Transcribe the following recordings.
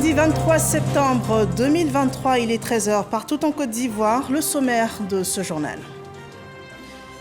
Lundi 23 septembre 2023, il est 13h partout en Côte d'Ivoire. Le sommaire de ce journal.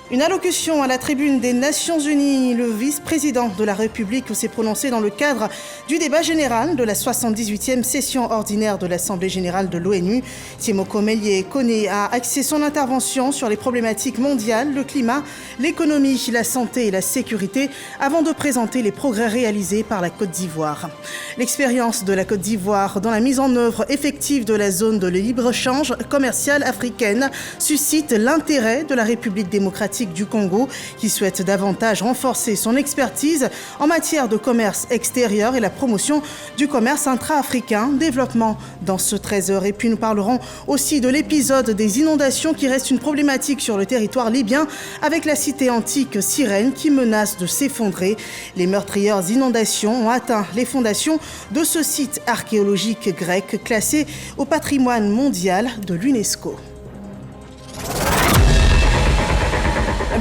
Une allocution à la tribune des Nations Unies. Le vice-président de la République s'est prononcé dans le cadre du débat général de la 78e session ordinaire de l'Assemblée générale de l'ONU. Tiemoko Melie Kone a axé son intervention sur les problématiques mondiales, le climat, l'économie, la santé et la sécurité, avant de présenter les progrès réalisés par la Côte d'Ivoire. L'expérience de la Côte d'Ivoire dans la mise en œuvre effective de la zone de libre-échange commerciale africaine suscite l'intérêt de la République démocratique du Congo, qui souhaite davantage renforcer son expertise en matière de commerce extérieur et la promotion du commerce intra-africain. Développement dans ce 13h. Et puis nous parlerons aussi de l'épisode des inondations qui reste une problématique sur le territoire libyen, avec la cité antique Cyrène qui menace de s'effondrer. Les meurtrières inondations ont atteint les fondations de ce site archéologique grec classé au patrimoine mondial de l'UNESCO.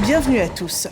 Bienvenue à tous.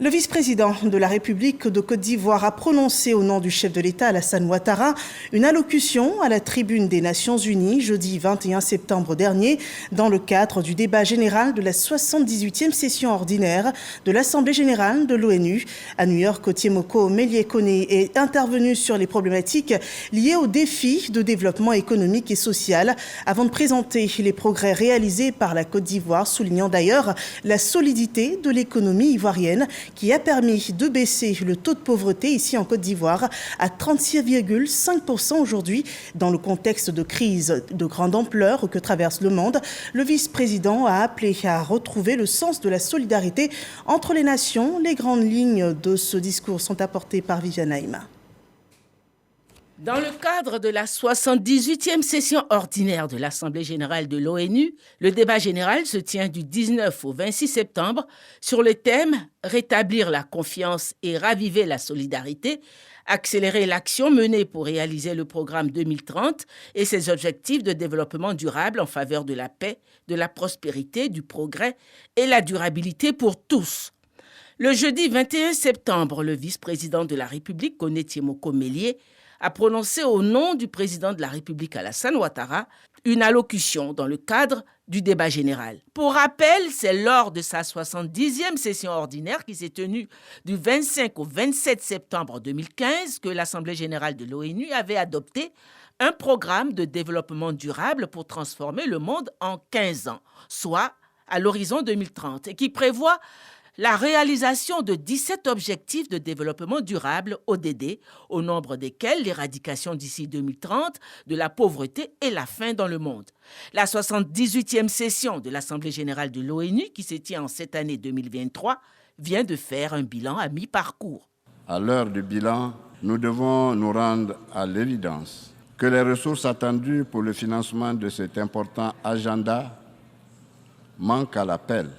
Le vice-président de la République de Côte d'Ivoire a prononcé au nom du chef de l'État, Alassane Ouattara, une allocution à la tribune des Nations Unies jeudi 21 septembre dernier dans le cadre du débat général de la 78e session ordinaire de l'Assemblée générale de l'ONU. À New York, Tiemoko Melie Kone est intervenu sur les problématiques liées aux défis de développement économique et social avant de présenter les progrès réalisés par la Côte d'Ivoire, soulignant d'ailleurs la solidité de l'économie ivoirienne qui a permis de baisser le taux de pauvreté ici en Côte d'Ivoire à 36,5% aujourd'hui. Dans le contexte de crise de grande ampleur que traverse le monde, le vice-président a appelé à retrouver le sens de la solidarité entre les nations. Les grandes lignes de ce discours sont apportées par Viviane Haïma. Dans le cadre de la 78e session ordinaire de l'Assemblée générale de l'ONU, le débat général se tient du 19 au 26 septembre sur le thème « Rétablir la confiance et raviver la solidarité », accélérer l'action menée pour réaliser le programme 2030 et ses objectifs de développement durable en faveur de la paix, de la prospérité, du progrès et la durabilité pour tous. Le jeudi 21 septembre, le vice-président de la République, Kone Tiemoko Melie, a prononcé au nom du président de la République Alassane Ouattara une allocution dans le cadre du débat général. Pour rappel, c'est lors de sa 70e session ordinaire qui s'est tenue du 25 au 27 septembre 2015 que l'Assemblée générale de l'ONU avait adopté un programme de développement durable pour transformer le monde en 15 ans, soit à l'horizon 2030, et qui prévoit la réalisation de 17 objectifs de développement durable, ODD, au nombre desquels l'éradication d'ici 2030 de la pauvreté et la faim dans le monde. La 78e session de l'Assemblée générale de l'ONU, qui se tient en cette année 2023, vient de faire un bilan à mi-parcours. À l'heure du bilan, nous devons nous rendre à l'évidence que les ressources attendues pour le financement de cet important agenda manquent à l'appel,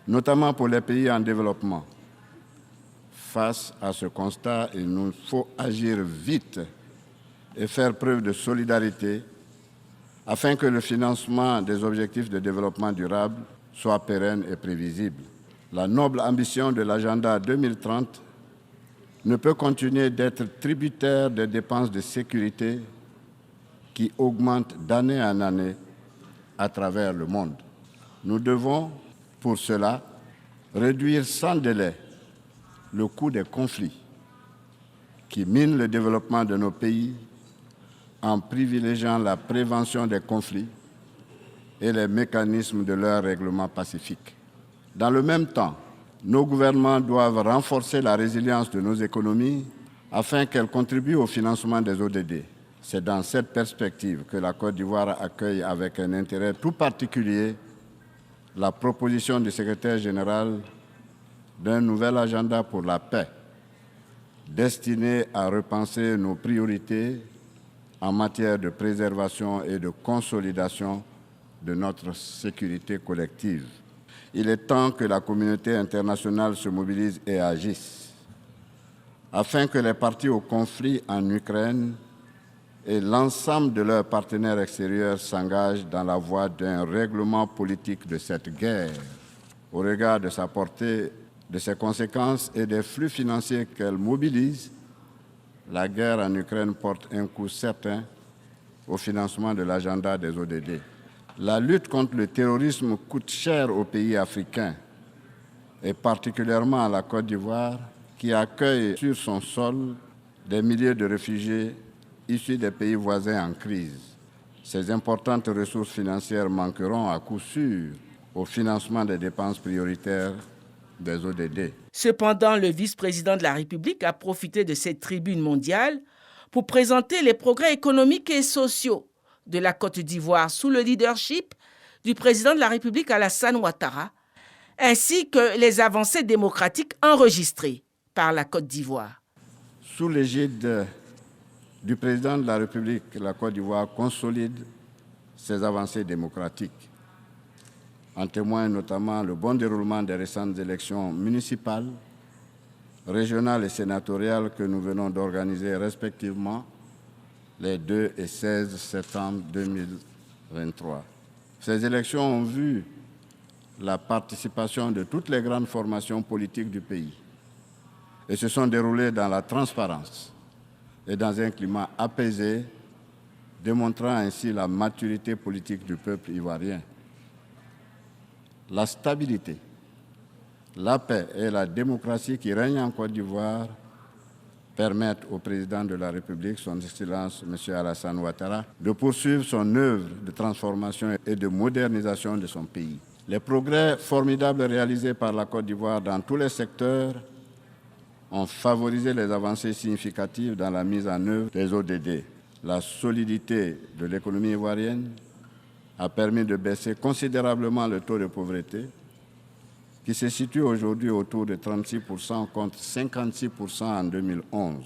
notamment pour les pays en développement. Face à ce constat, il nous faut agir vite et faire preuve de solidarité afin que le financement des objectifs de développement durable soit pérenne et prévisible. La noble ambition de l'agenda 2030 ne peut continuer d'être tributaire des dépenses de sécurité qui augmentent d'année en année à travers le monde. Nous devons pour cela, réduire sans délai le coût des conflits qui minent le développement de nos pays en privilégiant la prévention des conflits et les mécanismes de leur règlement pacifique. Dans le même temps, nos gouvernements doivent renforcer la résilience de nos économies afin qu'elles contribuent au financement des ODD. C'est dans cette perspective que la Côte d'Ivoire accueille avec un intérêt tout particulier la proposition du secrétaire général d'un nouvel agenda pour la paix, destiné à repenser nos priorités en matière de préservation et de consolidation de notre sécurité collective. Il est temps que la communauté internationale se mobilise et agisse, afin que les parties au conflit en Ukraine et l'ensemble de leurs partenaires extérieurs s'engagent dans la voie d'un règlement politique de cette guerre, au regard de sa portée, de ses conséquences et des flux financiers qu'elle mobilise. la guerre en Ukraine porte un coup certain au financement de l'agenda des ODD. La lutte contre le terrorisme coûte cher aux pays africains, et particulièrement à la Côte d'Ivoire, qui accueille sur son sol des milliers de réfugiés issus des pays voisins en crise. Ces importantes ressources financières manqueront à coup sûr au financement des dépenses prioritaires des ODD. Cependant, le vice-président de la République a profité de cette tribune mondiale pour présenter les progrès économiques et sociaux de la Côte d'Ivoire sous le leadership du président de la République Alassane Ouattara, ainsi que les avancées démocratiques enregistrées par la Côte d'Ivoire. Sous l'égide du président de la République, la Côte d'Ivoire consolide ses avancées démocratiques. En témoigne notamment le bon déroulement des récentes élections municipales, régionales et sénatoriales que nous venons d'organiser respectivement les 2 et 16 septembre 2023. Ces élections ont vu la participation de toutes les grandes formations politiques du pays et se sont déroulées dans la transparence et dans un climat apaisé, démontrant ainsi la maturité politique du peuple ivoirien. La stabilité, la paix et la démocratie qui règnent en Côte d'Ivoire permettent au président de la République, son Excellence M. Alassane Ouattara, de poursuivre son œuvre de transformation et de modernisation de son pays. Les progrès formidables réalisés par la Côte d'Ivoire dans tous les secteurs ont favorisé les avancées significatives dans la mise en œuvre des ODD. La solidité de l'économie ivoirienne a permis de baisser considérablement le taux de pauvreté, qui se situe aujourd'hui autour de 36% contre 56% en 2011.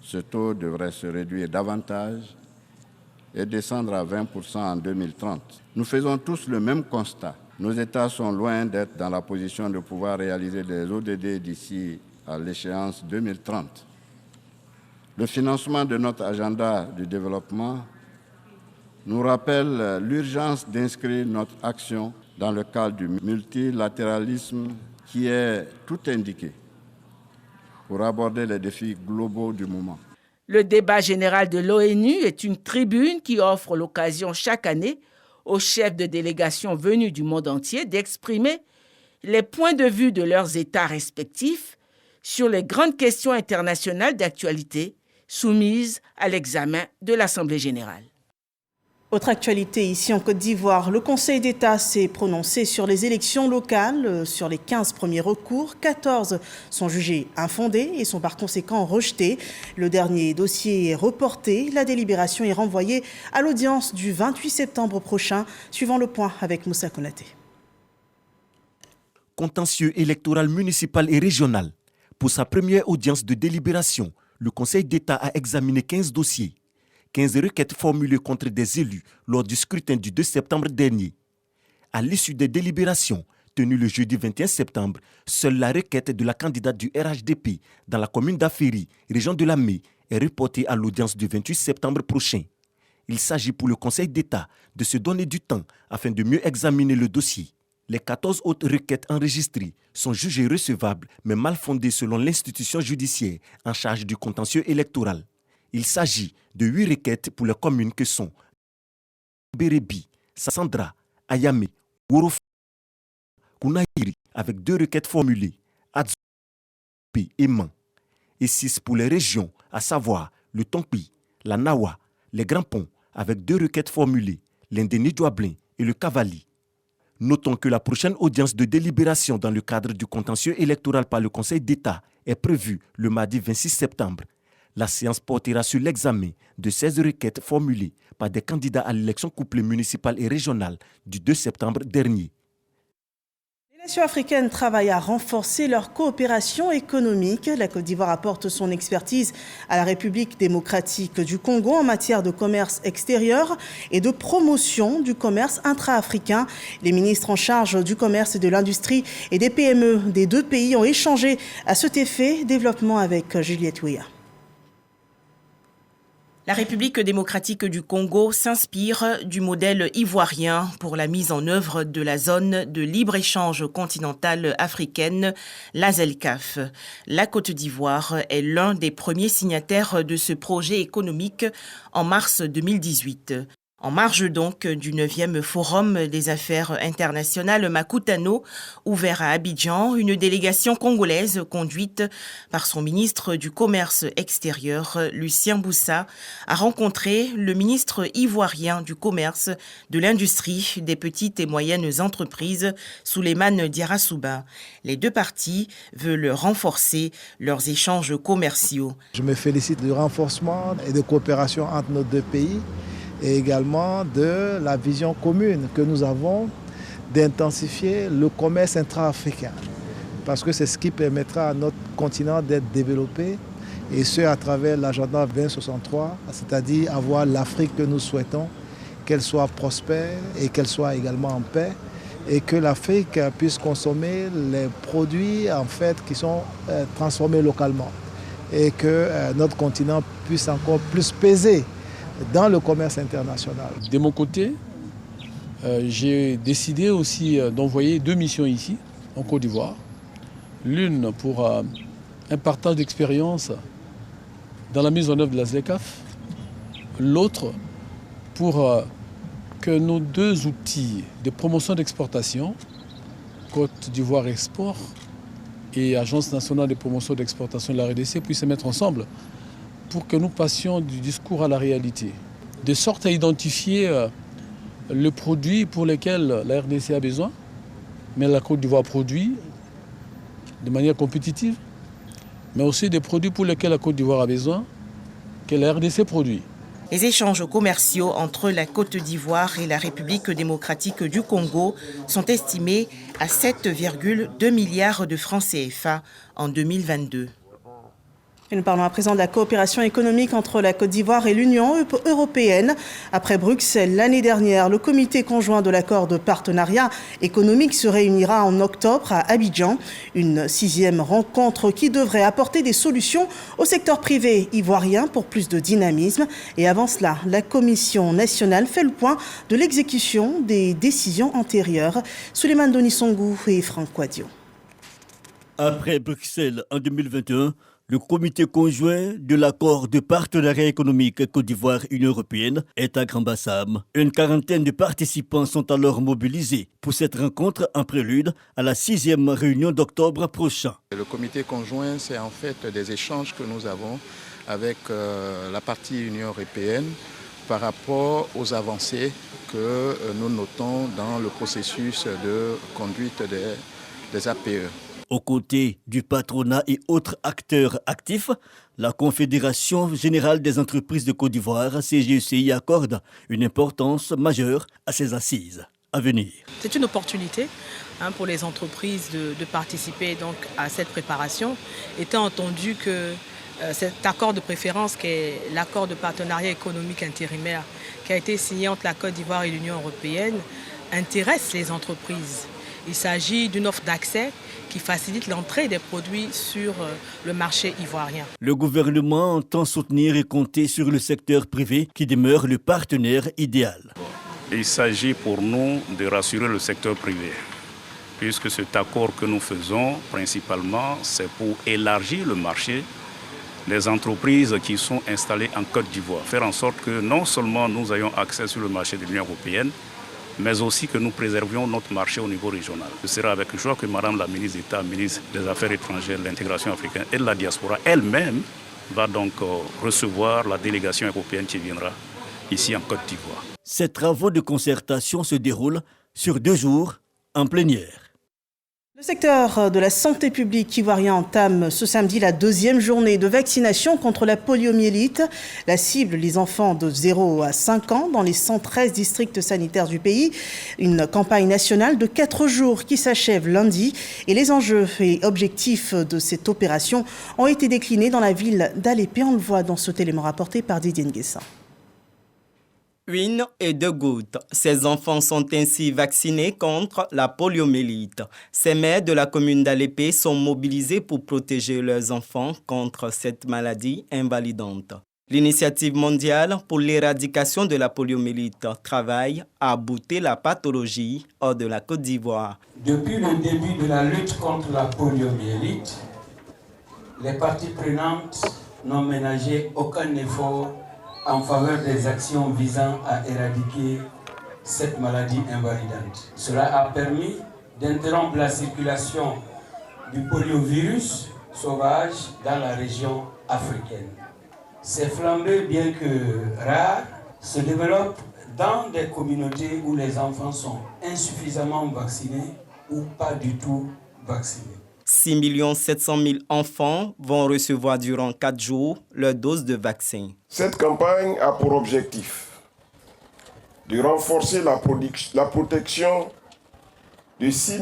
Ce taux devrait se réduire davantage et descendre à 20% en 2030. Nous faisons tous le même constat. Nos États sont loin d'être dans la position de pouvoir réaliser des ODD d'ici à l'échéance 2030. Le financement de notre agenda du développement nous rappelle l'urgence d'inscrire notre action dans le cadre du multilatéralisme qui est tout indiqué pour aborder les défis globaux du moment. Le débat général de l'ONU est une tribune qui offre l'occasion chaque année aux chefs de délégation venus du monde entier d'exprimer les points de vue de leurs États respectifs sur les grandes questions internationales d'actualité soumises à l'examen de l'Assemblée générale. Autre actualité ici en Côte d'Ivoire, le Conseil d'État s'est prononcé sur les élections locales. Sur les 15 premiers recours, 14 sont jugés infondés et sont par conséquent rejetés. Le dernier dossier est reporté. La délibération est renvoyée à l'audience du 28 septembre prochain. Suivant le point avec Moussa Konaté. Contentieux électoral municipal et régional. Pour sa première audience de délibération, le Conseil d'État a examiné 15 dossiers. 15 requêtes formulées contre des élus lors du scrutin du 2 septembre dernier. À l'issue des délibérations tenues le jeudi 21 septembre, seule la requête de la candidate du RHDP dans la commune d'Aféry, région de Lamé, est reportée à l'audience du 28 septembre prochain. Il s'agit pour le Conseil d'État de se donner du temps afin de mieux examiner le dossier. Les 14 autres requêtes enregistrées sont jugées recevables mais mal fondées selon l'institution judiciaire en charge du contentieux électoral. Il s'agit de 8 requêtes pour les communes que sont Bérébi, Sassandra, Ayamé, Worof, Kounaïri avec 2 requêtes formulées, Adzoupi et Man, et 6 pour les régions, à savoir le Tonkpi, la Nawa, les Grands Ponts avec 2 requêtes formulées, l'Indéni-Douablin et le Cavali. Notons que la prochaine audience de délibération dans le cadre du contentieux électoral par le Conseil d'État est prévue le mardi 26 septembre. La séance portera sur l'examen de 16 requêtes formulées par des candidats à l'élection couplée municipale et régionale du 2 septembre dernier. Les nations africaines travaillent à renforcer leur coopération économique. La Côte d'Ivoire apporte son expertise à la République démocratique du Congo en matière de commerce extérieur et de promotion du commerce intra-africain. Les ministres en charge du commerce et de l'industrie et des PME des 2 pays ont échangé à cet effet. Développement avec Juliette Ouya. La République démocratique du Congo s'inspire du modèle ivoirien pour la mise en œuvre de la zone de libre-échange continentale africaine, la ZLECAf. La Côte d'Ivoire est l'un des premiers signataires de ce projet économique en mars 2018. En marge donc du 9e Forum des affaires internationales Makutano, ouvert à Abidjan, une délégation congolaise conduite par son ministre du Commerce extérieur, Lucien Boussa, a rencontré le ministre ivoirien du Commerce, de l'Industrie, des petites et moyennes entreprises, Souleymane Diarra-Souba. Les deux parties veulent renforcer leurs échanges commerciaux. Je me félicite du renforcement et de coopération entre nos deux pays, et également de la vision commune que nous avons d'intensifier le commerce intra-africain. Parce que c'est ce qui permettra à notre continent d'être développé, et ce à travers l'agenda 2063, c'est-à-dire avoir l'Afrique que nous souhaitons, qu'elle soit prospère et qu'elle soit également en paix, et que l'Afrique puisse consommer les produits en fait, qui sont transformés localement, et que notre continent puisse encore plus peser dans le commerce international. De mon côté, j'ai décidé aussi d'envoyer 2 missions ici, en Côte d'Ivoire. L'une pour un partage d'expérience dans la mise en œuvre de la ZLECAf. L'autre pour que nos 2 outils de promotion d'exportation, Côte d'Ivoire Export et Agence nationale de promotion d'exportation de la RDC, puissent se mettre ensemble pour que nous passions du discours à la réalité, de sorte à identifier le produit pour lequel la RDC a besoin, mais la Côte d'Ivoire produit de manière compétitive, mais aussi des produits pour lesquels la Côte d'Ivoire a besoin, que la RDC produit. Les échanges commerciaux entre la Côte d'Ivoire et la République démocratique du Congo sont estimés à 7,2 milliards de francs CFA en 2022. Et nous parlons à présent de la coopération économique entre la Côte d'Ivoire et l'Union européenne. Après Bruxelles, l'année dernière, le comité conjoint de l'accord de partenariat économique se réunira en octobre à Abidjan. Une 6e rencontre qui devrait apporter des solutions au secteur privé ivoirien pour plus de dynamisme. Et avant cela, la Commission nationale fait le point de l'exécution des décisions antérieures. Souleymane Donissongou et Franck Quadio. Après Bruxelles en 2021, le comité conjoint de l'accord de partenariat économique Côte d'Ivoire-Union européenne est à Grand-Bassam. Une quarantaine de participants sont alors mobilisés pour cette rencontre en prélude à la 6e réunion d'octobre prochain. Le comité conjoint, c'est en fait des échanges que nous avons avec la partie Union européenne par rapport aux avancées que nous notons dans le processus de conduite des APE. Aux côtés du patronat et autres acteurs actifs, la Confédération générale des entreprises de Côte d'Ivoire, CGECI, accorde une importance majeure à ces assises à venir. C'est une opportunité pour les entreprises de participer donc à cette préparation, étant entendu que cet accord de préférence, qui est l'accord de partenariat économique intérimaire, qui a été signé entre la Côte d'Ivoire et l'Union européenne, intéresse les entreprises. Il s'agit d'une offre d'accès qui facilite l'entrée des produits sur le marché ivoirien. Le gouvernement entend soutenir et compter sur le secteur privé qui demeure le partenaire idéal. Il s'agit pour nous de rassurer le secteur privé, puisque cet accord que nous faisons principalement, c'est pour élargir le marché des entreprises qui sont installées en Côte d'Ivoire. Faire en sorte que non seulement nous ayons accès sur le marché de l'Union européenne, mais aussi que nous préservions notre marché au niveau régional. Ce sera avec joie que Madame la ministre d'État, ministre des Affaires étrangères, de l'intégration africaine et de la diaspora, elle-même va donc recevoir la délégation européenne qui viendra ici en Côte d'Ivoire. Ces travaux de concertation se déroulent sur 2 jours en plénière. Le secteur de la santé publique ivoirien entame ce samedi la 2e journée de vaccination contre la poliomyélite. La cible, les enfants de 0 à 5 ans dans les 113 districts sanitaires du pays. Une campagne nationale de 4 jours qui s'achève lundi. Et les enjeux et objectifs de cette opération ont été déclinés dans la ville d'Alépé. On le voit dans ce élément rapporté par Didier Nguessa. 1 et 2 gouttes. Ces enfants sont ainsi vaccinés contre la poliomyélite. Ces mères de la commune d'Alépé sont mobilisées pour protéger leurs enfants contre cette maladie invalidante. L'initiative mondiale pour l'éradication de la poliomyélite travaille à bouter la pathologie hors de la Côte d'Ivoire. Depuis le début de la lutte contre la poliomyélite, les parties prenantes n'ont ménagé aucun effort en faveur des actions visant à éradiquer cette maladie invalidante. Cela a permis d'interrompre la circulation du poliovirus sauvage dans la région africaine. Ces flambées, bien que rares, se développent dans des communautés où les enfants sont insuffisamment vaccinés ou pas du tout vaccinés. 6 700 000 enfants vont recevoir durant 4 jours leur dose de vaccin. Cette campagne a pour objectif de renforcer la protection de 6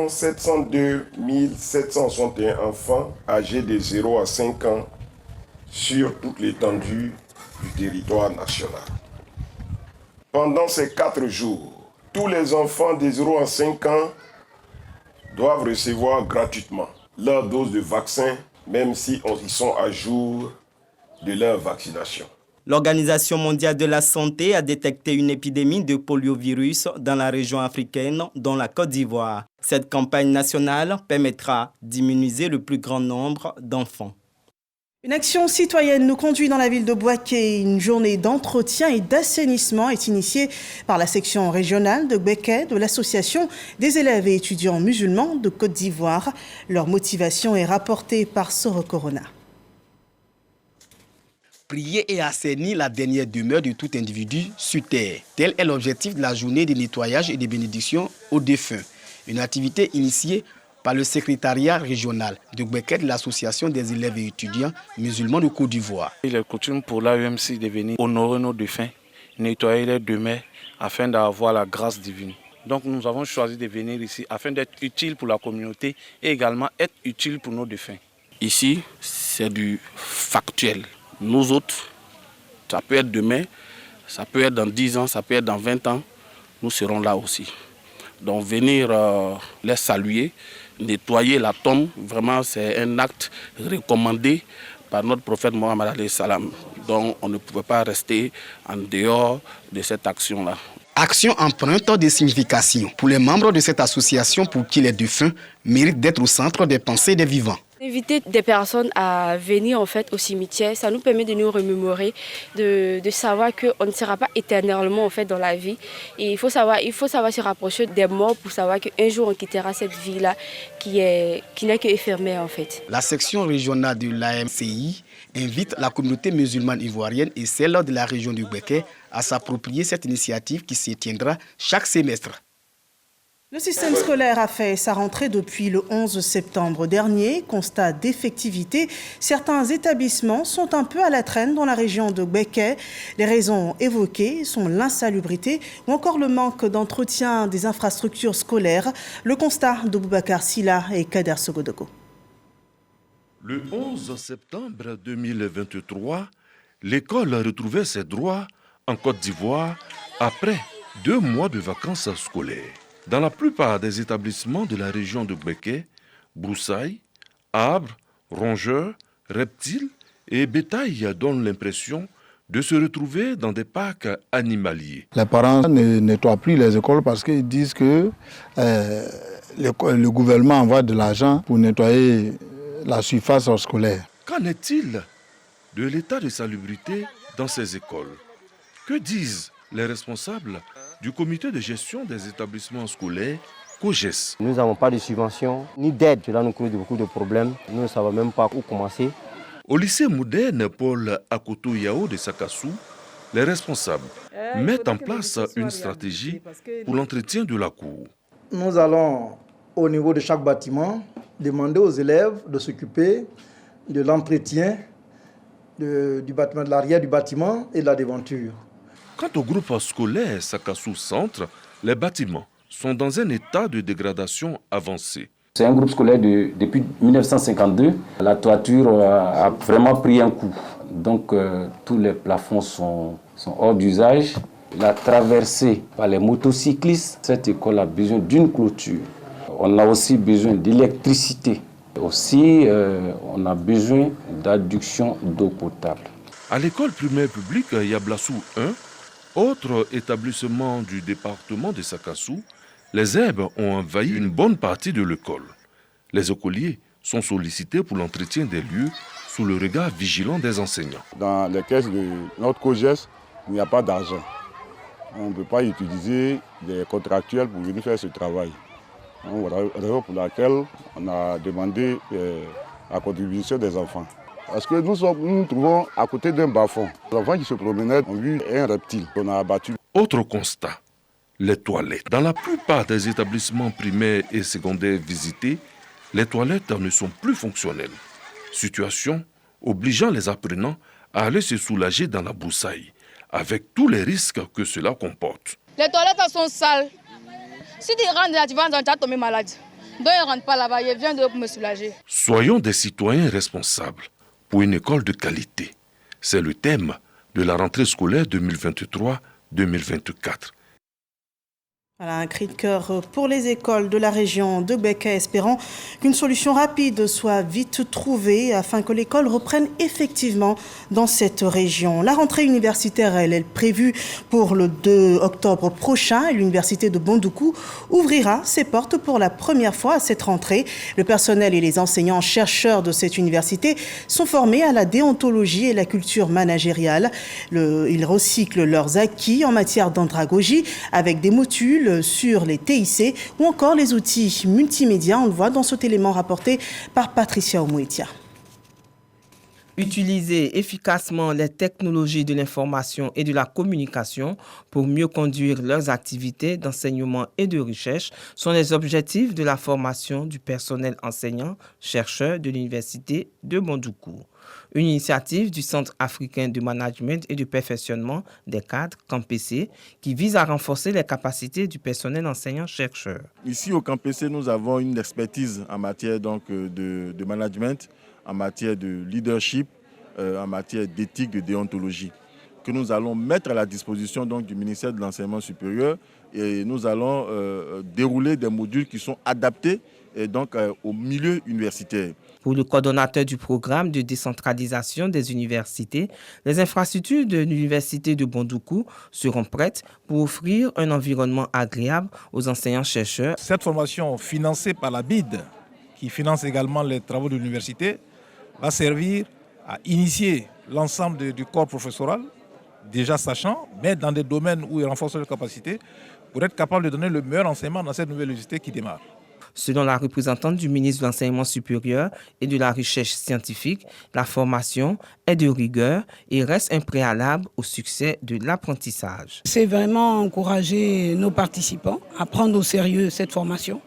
702 761 enfants âgés de 0 à 5 ans sur toute l'étendue du territoire national. Pendant ces 4 jours, tous les enfants de 0 à 5 ans doivent recevoir gratuitement leur dose de vaccin, même si ils sont à jour de leur vaccination. L'Organisation mondiale de la santé a détecté une épidémie de poliovirus dans la région africaine, dont la Côte d'Ivoire. Cette campagne nationale permettra d'immuniser le plus grand nombre d'enfants. Une action citoyenne nous conduit dans la ville de Bouaké. Une journée d'entretien et d'assainissement est initiée par la section régionale de Bouaké de l'association des élèves et étudiants musulmans de Côte d'Ivoire. Leur motivation est rapportée par Soro Corona. Prier et assainir la dernière demeure de tout individu sur terre. Tel est l'objectif de la journée de nettoyage et de bénédiction aux défunts. Une activité initiée par le secrétariat régional de Bouaké de l'association des élèves et étudiants musulmans de Côte d'Ivoire. Il est coutume pour l'AEMC de venir honorer nos défunts, nettoyer les demeures afin d'avoir la grâce divine. Donc nous avons choisi de venir ici afin d'être utile pour la communauté et également être utile pour nos défunts. Ici, c'est du factuel. Nous autres, ça peut être demain, ça peut être dans 10 ans, ça peut être dans 20 ans, nous serons là aussi. Donc venir les saluer, nettoyer la tombe, vraiment c'est un acte recommandé par notre prophète Mohammed alayhi salam. Donc on ne pouvait pas rester en dehors de cette action-là. Action empreinte de signification pour les membres de cette association pour qui les défunts méritent d'être au centre des pensées des vivants. Inviter des personnes à venir en fait au cimetière, ça nous permet de nous remémorer, de savoir qu'on ne sera pas éternellement en fait dans la vie. Et il faut savoir se rapprocher des morts pour savoir qu'un jour on quittera cette vie-là qui n'est que éphémère en fait. La section régionale de l'AMCI invite la communauté musulmane ivoirienne et celle de la région du Bouaké à s'approprier cette initiative qui se tiendra chaque semestre. Le système scolaire a fait sa rentrée depuis le 11 septembre dernier. Constat d'effectivité, certains établissements sont un peu à la traîne dans la région de Bouaké. Les raisons évoquées sont l'insalubrité ou encore le manque d'entretien des infrastructures scolaires. Le constat de Boubacar Silla et Kader Sogodogo. Le 11 septembre 2023, l'école retrouvait ses droits en Côte d'Ivoire après 2 mois de vacances scolaires. Dans la plupart des établissements de la région de Bouaké, broussailles, arbres, rongeurs, reptiles et bétail donnent l'impression de se retrouver dans des parcs animaliers. Les parents ne nettoient plus les écoles parce qu'ils disent que le gouvernement envoie de l'argent pour nettoyer la surface scolaire. Qu'en est-il de l'état de salubrité dans ces écoles? Que disent les responsables du comité de gestion des établissements scolaires, COGES? Nous n'avons pas de subvention ni d'aide. Cela nous cause beaucoup de problèmes. Nous ne savons même pas où commencer. Au lycée moderne Paul Akoto Yao de Sakassou, les responsables mettent en place une stratégie pour l'entretien de la cour. Nous allons, au niveau de chaque bâtiment, demander aux élèves de s'occuper de l'entretien du bâtiment, de l'arrière du bâtiment et de la devanture. Quant au groupe scolaire Sakassou Centre, les bâtiments sont dans un état de dégradation avancée. C'est un groupe scolaire depuis 1952. La toiture a vraiment pris un coup. Donc tous les plafonds sont hors d'usage. La traversée par les motocyclistes, cette école a besoin d'une clôture. On a aussi besoin d'électricité. Aussi, on a besoin d'adduction d'eau potable. À l'école primaire publique Yablassou 1, autre établissement du département de Sakassou, les herbes ont envahi une bonne partie de l'école. Les écoliers sont sollicités pour l'entretien des lieux sous le regard vigilant des enseignants. Dans les caisses de notre COGES, il n'y a pas d'argent. On ne peut pas utiliser des contractuels pour venir faire ce travail. Raison pour laquelle on a demandé la contribution des enfants. Parce que nous trouvons à côté d'un bas-fond. Les enfants qui se promenaient ont vu un reptile qu'on a abattu. Autre constat, les toilettes. Dans la plupart des établissements primaires et secondaires visités, les toilettes ne sont plus fonctionnelles. Situation obligeant les apprenants à aller se soulager dans la broussaille, avec tous les risques que cela comporte. Les toilettes sont sales. Si tu rentres là, tu vas tomber malade. Donc je ne rentre pas là-bas, je viens de me soulager. Soyons des citoyens responsables pour une école de qualité. C'est le thème de la rentrée scolaire 2023-2024. Voilà, un cri de cœur pour les écoles de la région de Bekaa, espérant qu'une solution rapide soit vite trouvée afin que l'école reprenne effectivement dans cette région. La rentrée universitaire, elle est prévue pour le 2 octobre prochain et l'université de Bondoukou ouvrira ses portes pour la première fois à cette rentrée. Le personnel et les enseignants-chercheurs de cette université sont formés à la déontologie et la culture managériale. Ils recyclent leurs acquis en matière d'andragogie avec des modules sur les TIC ou encore les outils multimédia. On le voit dans cet élément rapporté par Patricia Omouetia. Utiliser efficacement les technologies de l'information et de la communication pour mieux conduire leurs activités d'enseignement et de recherche sont les objectifs de la formation du personnel enseignant-chercheur de l'université de Bondoukou. Une initiative du Centre africain de management et de perfectionnement des cadres, CAMPC, qui vise à renforcer les capacités du personnel enseignant-chercheur. Ici au CAMPC, nous avons une expertise en matière de management, en matière de leadership, en matière d'éthique, de déontologie, que nous allons mettre à la disposition du ministère de l'Enseignement supérieur, et nous allons dérouler des modules qui sont adaptés au milieu universitaire. Pour le coordonnateur du programme de décentralisation des universités, les infrastructures de l'université de Bondoukou seront prêtes pour offrir un environnement agréable aux enseignants-chercheurs. Cette formation financée par la BID, qui finance également les travaux de l'université, va servir à initier l'ensemble du corps professoral, déjà sachant, mais dans des domaines où ils renforcent leurs capacités, pour être capable de donner le meilleur enseignement dans cette nouvelle université qui démarre. Selon la représentante du ministre de l'Enseignement supérieur et de la Recherche scientifique, la formation est de rigueur et reste un préalable au succès de l'apprentissage. C'est vraiment encourager nos participants à prendre au sérieux cette formation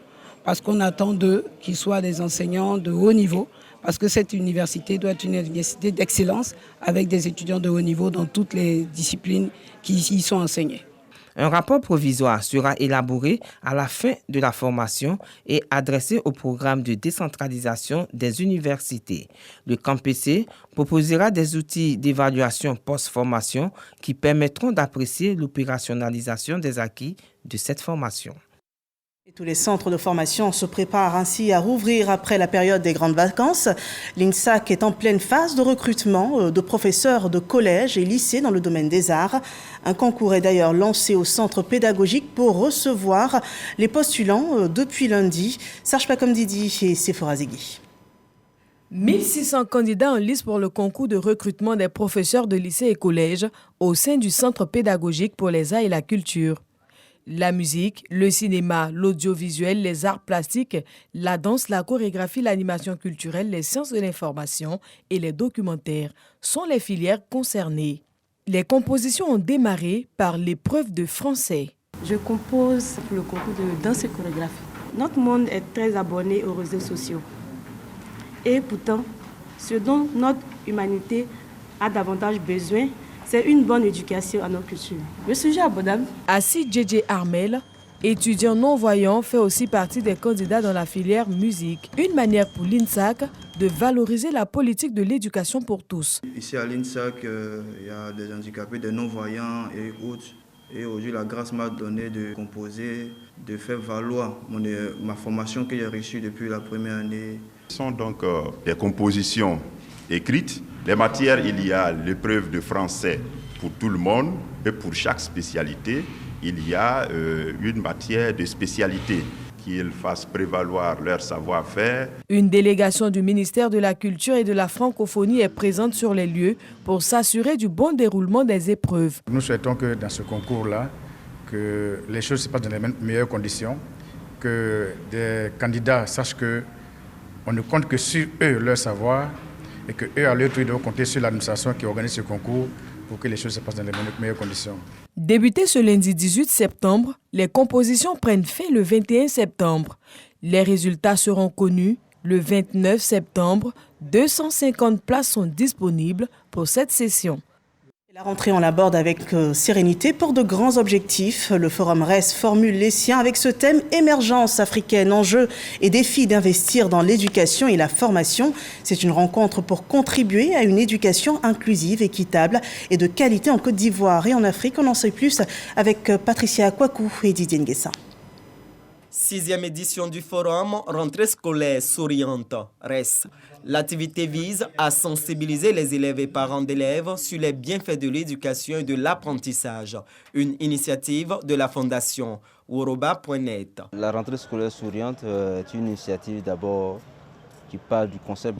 parce qu'on attend d'eux qu'ils soient des enseignants de haut niveau, parce que cette université doit être une université d'excellence avec des étudiants de haut niveau dans toutes les disciplines qui y sont enseignées. Un rapport provisoire sera élaboré à la fin de la formation et adressé au programme de décentralisation des universités. Le CAMPC proposera des outils d'évaluation post-formation qui permettront d'apprécier l'opérationnalisation des acquis de cette formation. Et tous les centres de formation se préparent ainsi à rouvrir après la période des grandes vacances. L'INSAC est en pleine phase de recrutement de professeurs de collèges et lycées dans le domaine des arts. Un concours est d'ailleurs lancé au centre pédagogique pour recevoir les postulants depuis lundi. Serge Pacom-Didi et Sephora Zegui. 1600 candidats en lice pour le concours de recrutement des professeurs de lycées et collèges au sein du centre pédagogique pour les arts et la culture. La musique, le cinéma, l'audiovisuel, les arts plastiques, la danse, la chorégraphie, l'animation culturelle, les sciences de l'information et les documentaires sont les filières concernées. Les compositions ont démarré par l'épreuve de français. Je compose pour le concours de danse et chorégraphie. Notre monde est très abonné aux réseaux sociaux. Et pourtant, ce dont notre humanité a davantage besoin, c'est une bonne éducation à notre culture. Le sujet abordable. Assis JJ Armel, étudiant non-voyant, fait aussi partie des candidats dans la filière musique. Une manière pour l'INSAC de valoriser la politique de l'éducation pour tous. Ici à l'INSAC, il y a des handicapés, des non-voyants et autres. Et aujourd'hui, la grâce m'a donné de composer, de faire valoir ma formation que j'ai reçue depuis la première année. Ce sont donc des compositions écrites Les matières, il y a l'épreuve de français pour tout le monde et pour chaque spécialité, il y a une matière de spécialité, qu'ils fassent prévaloir leur savoir-faire. Une délégation du ministère de la Culture et de la Francophonie est présente sur les lieux pour s'assurer du bon déroulement des épreuves. Nous souhaitons que dans ce concours-là, que les choses se passent dans les meilleures conditions, que des candidats sachent qu'on ne compte que sur eux, leur savoir, et qu'eux, à leur tour, ils doivent compter sur l'administration qui organise ce concours pour que les choses se passent dans les meilleures conditions. Débuté ce lundi 18 septembre, les compositions prennent fin le 21 septembre. Les résultats seront connus le 29 septembre. 250 places sont disponibles pour cette session. La rentrée, on l'aborde avec sérénité pour de grands objectifs. Le Forum RES formule les siens avec ce thème « Émergence africaine, enjeux et défis d'investir dans l'éducation et la formation ». C'est une rencontre pour contribuer à une éducation inclusive, équitable et de qualité en Côte d'Ivoire et en Afrique. On en sait plus avec Patricia Kwaku et Didier Nguessa. 6e édition du forum Rentrée scolaire souriante, RES. L'activité vise à sensibiliser les élèves et parents d'élèves sur les bienfaits de l'éducation et de l'apprentissage. Une initiative de la fondation Woroba.net. La rentrée scolaire souriante est une initiative d'abord qui parle du concept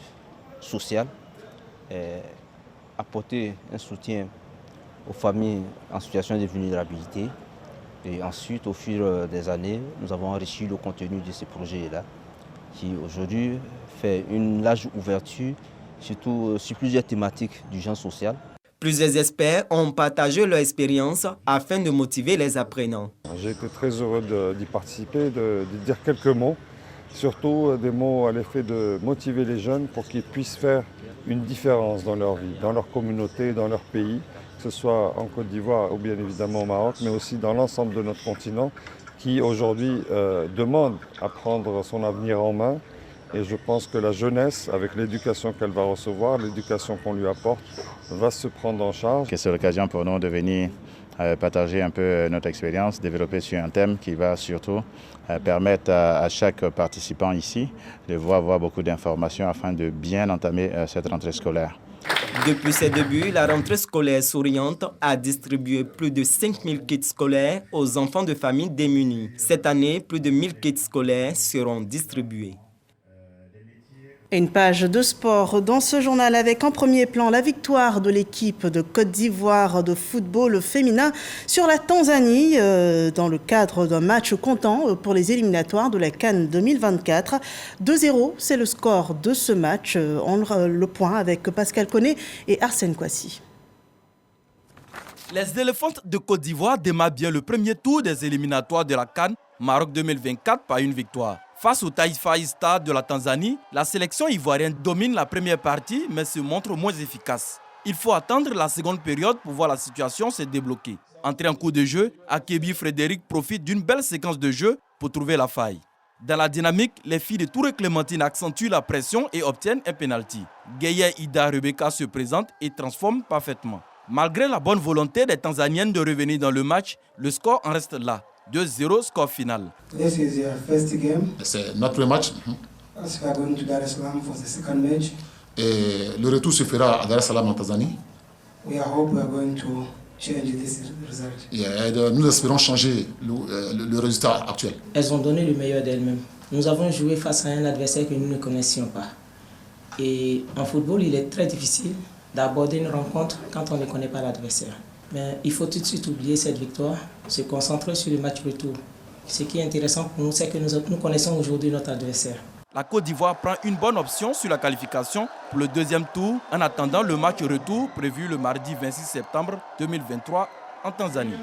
social, apporter un soutien aux familles en situation de vulnérabilité. Et ensuite, au fur des années, nous avons enrichi le contenu de ces projets-là, qui aujourd'hui fait une large ouverture, surtout sur plusieurs thématiques du genre social. Plusieurs experts ont partagé leur expérience afin de motiver les apprenants. J'ai été très heureux d'y participer, de dire quelques mots, surtout des mots à l'effet de motiver les jeunes pour qu'ils puissent faire une différence dans leur vie, dans leur communauté, dans leur pays, que ce soit en Côte d'Ivoire ou bien évidemment au Maroc, mais aussi dans l'ensemble de notre continent qui aujourd'hui demande à prendre son avenir en main. Et je pense que la jeunesse, avec l'éducation qu'elle va recevoir, l'éducation qu'on lui apporte, va se prendre en charge. C'est l'occasion pour nous de venir partager un peu notre expérience, développer sur un thème qui va surtout permettre à chaque participant ici de voir beaucoup d'informations afin de bien entamer cette rentrée scolaire. Depuis ses débuts, la rentrée scolaire souriante a distribué plus de 5000 kits scolaires aux enfants de familles démunies. Cette année, plus de 1000 kits scolaires seront distribués. Une page de sport dans ce journal avec en premier plan la victoire de l'équipe de Côte d'Ivoire de football féminin sur la Tanzanie dans le cadre d'un match comptant pour les éliminatoires de la CAN 2024. 2-0, c'est le score de ce match. On le point avec Pascal Koné et Arsène Kouassi. Les éléphantes de Côte d'Ivoire démarrent bien le premier tour des éliminatoires de la CAN Maroc 2024 par une victoire. Face au Taifa Stars de la Tanzanie, la sélection ivoirienne domine la première partie mais se montre moins efficace. Il faut attendre la seconde période pour voir la situation se débloquer. Entré en cours de jeu, Akebi Frédéric profite d'une belle séquence de jeu pour trouver la faille. Dans la dynamique, les filles de Touré Clémentine accentuent la pression et obtiennent un penalty. Gueye Ida Rebecca se présente et transforme parfaitement. Malgré la bonne volonté des Tanzaniennes de revenir dans le match, le score en reste là. 2-0 score final. C'est notre premier match. Et le retour se fera à Dar es Salaam en Tanzanie. Nous espérons changer le résultat actuel. Elles ont donné le meilleur d'elles-mêmes. Nous avons joué face à un adversaire que nous ne connaissions pas. Et en football, il est très difficile d'aborder une rencontre quand on ne connaît pas l'adversaire. Mais il faut tout de suite oublier cette victoire, se concentrer sur le match retour. Ce qui est intéressant pour nous, c'est que nous connaissons aujourd'hui notre adversaire. La Côte d'Ivoire prend une bonne option sur la qualification pour le deuxième tour en attendant le match retour prévu le mardi 26 septembre 2023 en Tanzanie.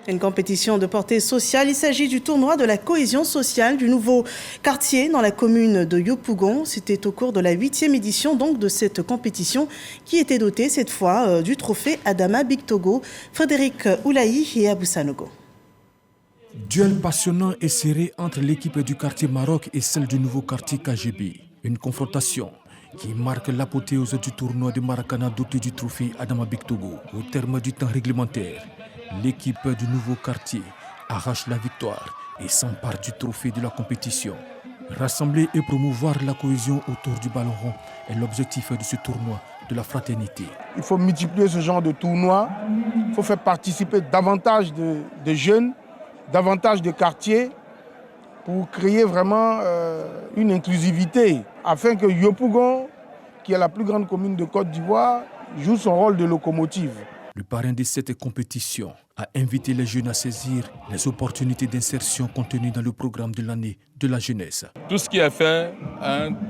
Une compétition de portée sociale. Il s'agit du tournoi de la cohésion sociale du nouveau quartier dans la commune de Yopougon. C'était au cours de la 8e édition donc, de cette compétition qui était dotée cette fois du trophée Adama Bictogo, Frédéric Oulaï et Abou Sanogo. Duel passionnant et serré entre l'équipe du quartier Maroc et celle du nouveau quartier KGB. Une confrontation qui marque l'apothéose du tournoi de Maracana doté du trophée Adama Bictogo. Au terme du temps réglementaire, l'équipe du nouveau quartier arrache la victoire et s'empare du trophée de la compétition. Rassembler et promouvoir la cohésion autour du ballon rond est l'objectif de ce tournoi de la fraternité. Il faut multiplier ce genre de tournois, il faut faire participer davantage de jeunes, davantage de quartiers pour créer vraiment une inclusivité afin que Yopougon, qui est la plus grande commune de Côte d'Ivoire, joue son rôle de locomotive. Le parrain de cette compétition a invité les jeunes à saisir les opportunités d'insertion contenues dans le programme de l'année de la jeunesse. Tout ce qui est fait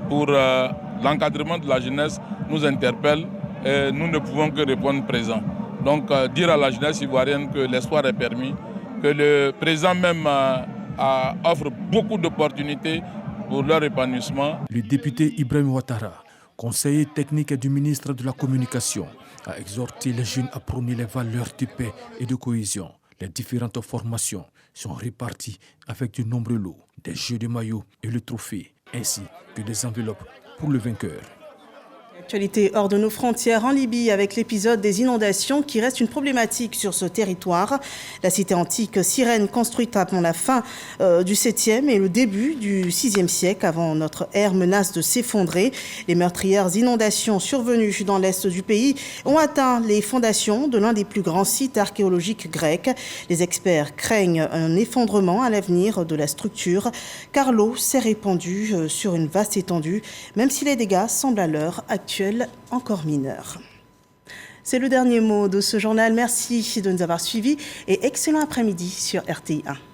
pour l'encadrement de la jeunesse nous interpelle et nous ne pouvons que répondre présent. Donc dire à la jeunesse ivoirienne que l'espoir est permis, que le président même offre beaucoup d'opportunités pour leur épanouissement. Le député Ibrahim Ouattara, conseiller technique du ministre de la Communication, a exhorté les jeunes à prôner les valeurs de paix et de cohésion. Les différentes formations sont réparties avec de nombreux lots, des jeux de maillots et le trophée, ainsi que des enveloppes pour le vainqueur. Actualité hors de nos frontières en Libye avec l'épisode des inondations qui reste une problématique sur ce territoire. La cité antique Cyrène, construite avant la fin du 7e et le début du 6e siècle avant notre ère, menace de s'effondrer. Les meurtrières inondations survenues dans l'est du pays ont atteint les fondations de l'un des plus grands sites archéologiques grecs. Les experts craignent un effondrement à l'avenir de la structure car l'eau s'est répandue sur une vaste étendue, même si les dégâts semblent à l'heure actuelle encore mineurs. C'est le dernier mot de ce journal. Merci de nous avoir suivis et excellent après-midi sur RTI 1.